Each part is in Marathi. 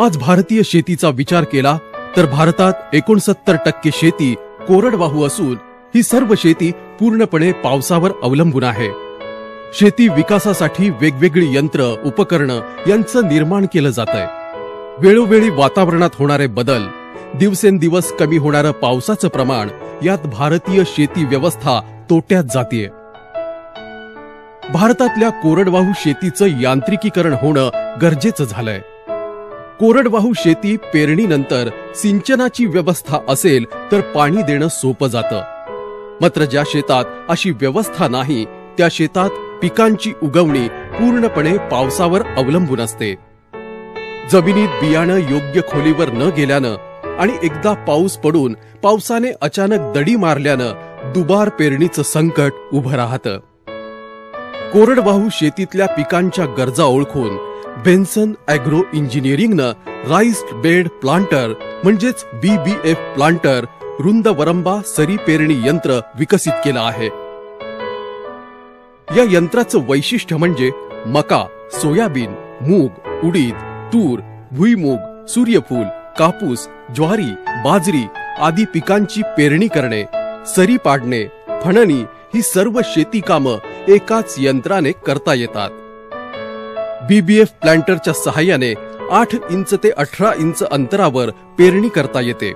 आज भारतीय शेतीचा विचार केला तर भारतात 69% शेती कोरडवाहू असून ही सर्व शेती पूर्णपणे पावसावर अवलंबून आहे। शेती विकासासाठी वेगवेगळी यंत्र उपकरणं यांचं निर्माण केलं जातंय। वेळोवेळी वातावरणात होणारे बदल, दिवसेंदिवस कमी होणारं पावसाचं प्रमाण यात भारतीय शेती व्यवस्था तोट्यात जातीये। भारतातल्या कोरडवाहू शेतीचं यांत्रिकीकरण होणं गरजेचं झालंय। कोरडवाहू शेती पेरणीनंतर सिंचनाची व्यवस्था असेल तर पाणी देणं सोपं जातं। मात्र ज्या शेतात अशी व्यवस्था नाही त्या शेतात पिकांची उगवणी पूर्णपणे पावसावर अवलंबून असते। जमिनीत बियाणं योग्य खोलीवर न गेल्यानं आणि एकदा पाऊस पडून पावसाने अचानक दडी मारल्यानं दुबार पेरणीचं संकट उभं राहतं। कोरडवाहू शेतीतल्या पिकांच्या गरजा ओळखून बेन्सन ॲग्रो इंजिनिअरिंगनं राईस्ड बेड प्लांटर म्हणजेच BBF प्लांटर रुंद वरंबा सरी पेरणी यंत्र विकसित केलं आहे। या यंत्राचं वैशिष्ट्य म्हणजे मका, सोयाबीन, मूग, उडीद, तूर, भुईमूग, सूर्यफूल, कापूस, ज्वारी, बाजरी आदी पिकांची पेरणी करणे, सरी पाडणे, फणणी ही सर्व शेती कामं एकाच यंत्राने करता येतात। BBF प्लांटरच्या सहाय्याने 8 इंच ते 18 इंच अंतरावर पेरणी करता येते।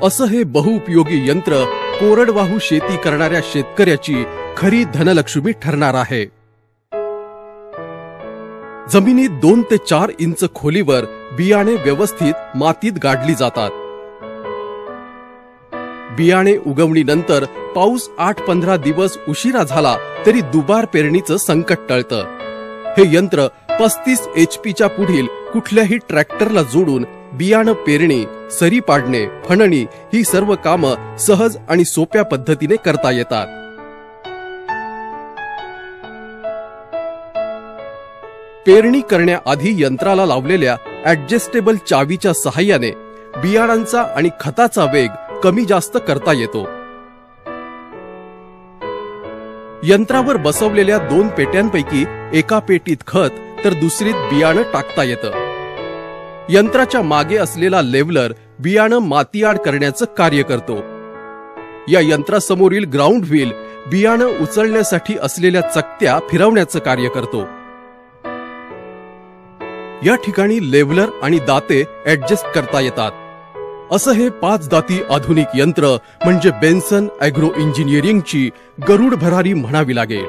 असं हे बहुउपयोगी यंत्र कोरडवाहू शेती करणाऱ्या शेतकऱ्याची खरी धनलक्ष्मी ठरणार आहे। जमिनीत 2 ते 4 इंच खोलीवर बियाणे व्यवस्थित मातीत गाडली जातात। बियाणे उगवणीनंतर पाऊस 8-15 दिवस उशिरा झाला तरी दुबार पेरणीचं संकट टळतं। हे यंत्र 35 HP पुढील कुठल्याही ट्रॅक्टरला जोडून बियाणं पेरणी, सरी पाडणे, फणणी ही सर्व कामं सहज आणि सोप्या पद्धतीने करता येतात। पेरणी करण्याआधी यंत्राला लावलेल्या ऍडजस्टेबल चावीच्या सहाय्याने बियाणांचा आणि खताचा वेग कमी जास्त करता येतो। यंत्रावर बसवलेल्या 2 पेट्यांपैकी एका पेटीत खत तर दुसरीत बियाणं टाकता येतं। यंत्राच्या मागे असलेला लेव्हलर बियाणं मातीआड करण्याचं कार्य करतो। या यंत्रासमोरील ग्राउंड व्हील बियाणं उचलण्यासाठी असलेल्या चकत्या फिरवण्याचं कार्य करतो। या ठिकाणी लेव्हलर आणि दाते ऍडजस्ट करता येतात। असं हे 5 दाती आधुनिक यंत्र म्हणजे बेन्सन ॲग्रो इंजिनिअरिंगची गरुड भरारी म्हणावी लागेल।